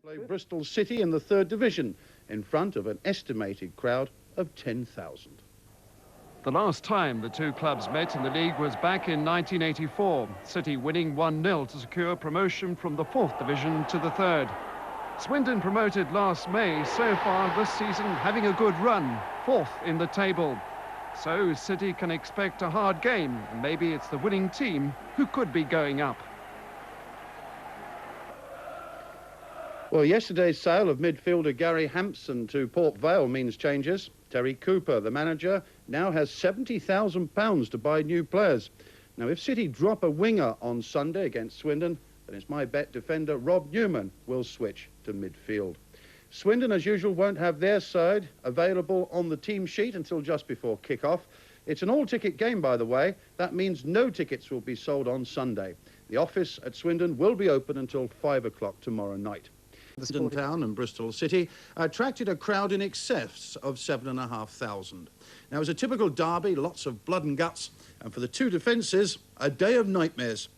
Play Bristol City in the 3rd Division in front of an estimated crowd of 10,000. The last time the two clubs met in the league was back in 1984, City winning 1-0 to secure promotion from the 4th Division to the 3rd. Swindon promoted last May, so far this season having a good run, 4th in the table. So City can expect a hard game, and maybe it's the winning team who could be going up. Well, yesterday's sale of midfielder Gary Hampson to Port Vale means changes. Terry Cooper, the manager, now has £70,000 to buy new players. Now, if City drop a winger on Sunday against Swindon, then it's my bet defender Rob Newman will switch to midfield. Swindon, as usual, won't have their side available on the team sheet until just before kick-off. It's an all-ticket game, by the way. That means no tickets will be sold on Sunday. The office at Swindon will be open until 5 o'clock tomorrow night. Swindon Town and Bristol City attracted a crowd in excess of 7,500. Now, it was a typical derby, lots of blood and guts, and for the two defences, a day of nightmares.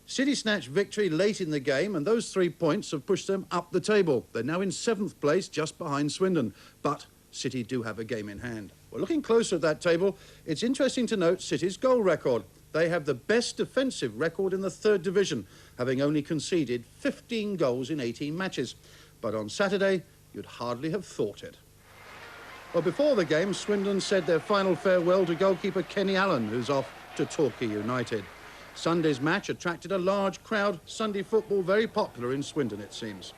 City snatched victory late in the game, and those 3 points have pushed them up the table. They're now in 7th place, just behind Swindon, but City do have a game in hand. Well, looking closer at that table, it's interesting to note City's goal record. They have the best defensive record in the 3rd Division, having only conceded 15 goals in 18 matches. But on Saturday, you'd hardly have thought it. Well, before the game, Swindon said their final farewell to goalkeeper Kenny Allen, who's off to Torquay United. Sunday's match attracted a large crowd. Sunday football very popular in Swindon, it seems.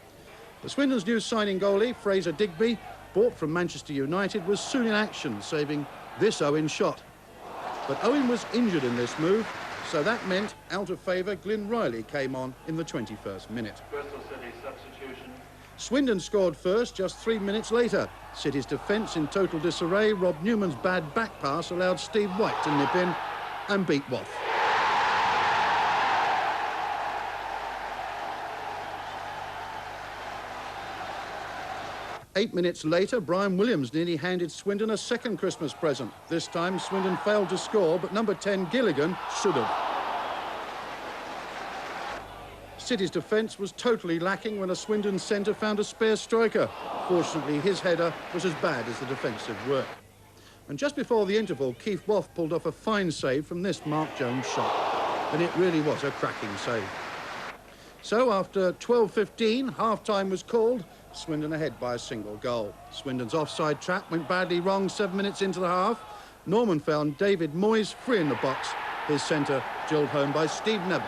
The Swindon's new signing goalie, Fraser Digby, bought from Manchester United, was soon in action, saving this Owen shot. But Owen was injured in this move, so that meant, out of favour, Glyn Riley came on in the 21st minute. Bristol City substitution. Swindon scored first just 3 minutes later. City's defence in total disarray. Rob Newman's bad back pass allowed Steve White to nip in and beat Waff. Eight minutes later, Brian Williams nearly handed Swindon a second Christmas present. This time, Swindon failed to score, but number 10, Gilligan, should have. City's defence was totally lacking when a Swindon centre found a spare striker. Fortunately, his header was as bad as the defensive work. And just before the interval, Keith Waff pulled off a fine save from this Mark Jones shot. And it really was a cracking save. So after 12:15, half-time was called, Swindon ahead by a single goal. Swindon's offside trap went badly wrong 7 minutes into the half. Norman found David Moyes free in the box, his centre drilled home by Steve Neville.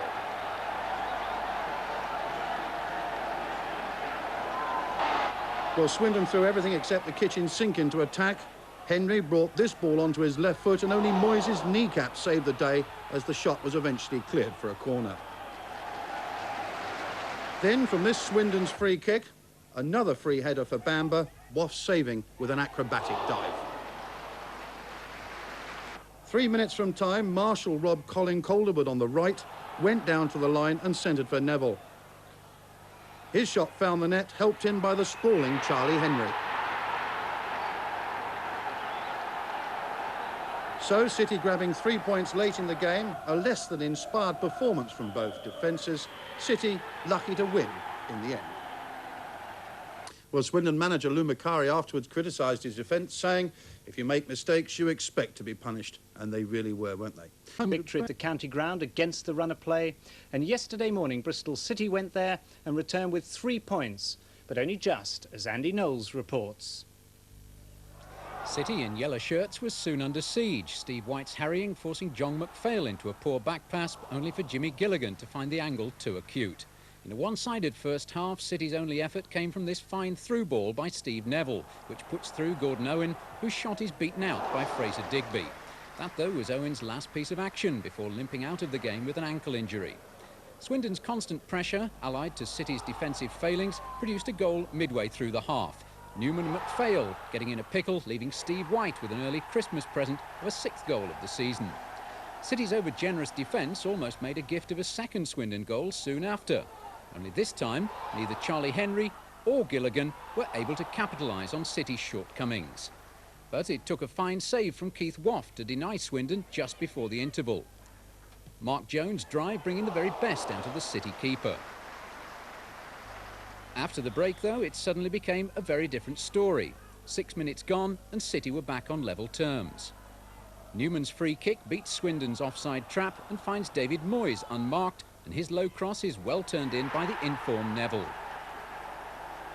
Well, Swindon threw everything except the kitchen sink into attack. Henry brought this ball onto his left foot, and only Moyes' kneecap saved the day as the shot was eventually cleared for a corner. Then, from this Swindon's free kick, another free header for Bamber, Waff saving with an acrobatic dive. 3 minutes from time, Marshall robbed Colin Calderwood on the right, went down to the line and centred for Neville. His shot found the net, helped in by the sprawling Charlie Henry. So City grabbing 3 points late in the game, a less than inspired performance from both defences. City lucky to win in the end. Well, Swindon manager Lou Macari afterwards criticised his defence, saying, if you make mistakes, you expect to be punished. And they really were, weren't they? Victory at the county ground against the run of play. And yesterday morning, Bristol City went there and returned with 3 points, but only just, as Andy Knowles reports. City in yellow shirts was soon under siege. Steve White's harrying forcing John McPhail into a poor back pass, only for Jimmy Gilligan to find the angle too acute. In a one-sided first half, City's only effort came from this fine through ball by Steve Neville, which puts through Gordon Owen, whose shot is beaten out by Fraser Digby. That, though, was Owen's last piece of action before limping out of the game with an ankle injury. Swindon's constant pressure, allied to City's defensive failings, produced a goal midway through the half. Newman and McPhail getting in a pickle, leaving Steve White with an early Christmas present of a 6th goal of the season. City's over-generous defence almost made a gift of a second Swindon goal soon after. Only this time, neither Charlie Henry or Gilligan were able to capitalise on City's shortcomings. But it took a fine save from Keith Waff to deny Swindon just before the interval. Mark Jones' drive bringing the very best out of the City keeper. After the break, though, it suddenly became a very different story. 6 minutes gone and City were back on level terms. Newman's free kick beats Swindon's offside trap and finds David Moyes unmarked, and his low cross is well turned in by the informed Neville.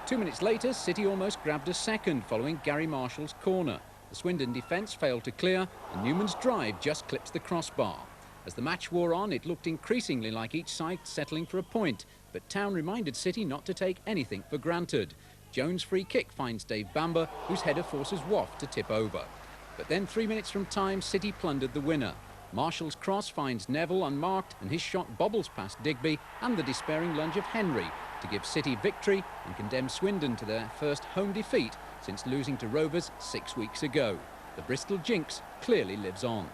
2 minutes later, City almost grabbed a second following Gary Marshall's corner. The Swindon defence failed to clear and Newman's drive just clips the crossbar. As the match wore on, it looked increasingly like each side settling for a point, but Town reminded City not to take anything for granted. Jones' free kick finds Dave Bamber, whose header forces Waff to tip over. But then 3 minutes from time, City plundered the winner. Marshall's cross finds Neville unmarked and his shot bobbles past Digby and the despairing lunge of Henry to give City victory and condemn Swindon to their first home defeat since losing to Rovers 6 weeks ago. The Bristol jinx clearly lives on.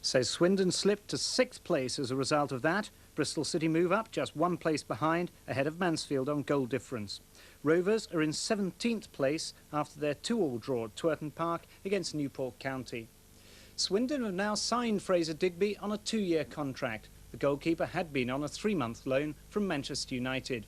So Swindon slipped to 6th place as a result of that. Bristol City move up just 1 place behind, ahead of Mansfield on goal difference. Rovers are in 17th place after their 2-2 draw at Twerton Park against Newport County. Swindon have now signed Fraser Digby on a 2-year contract. The goalkeeper had been on a 3-month loan from Manchester United.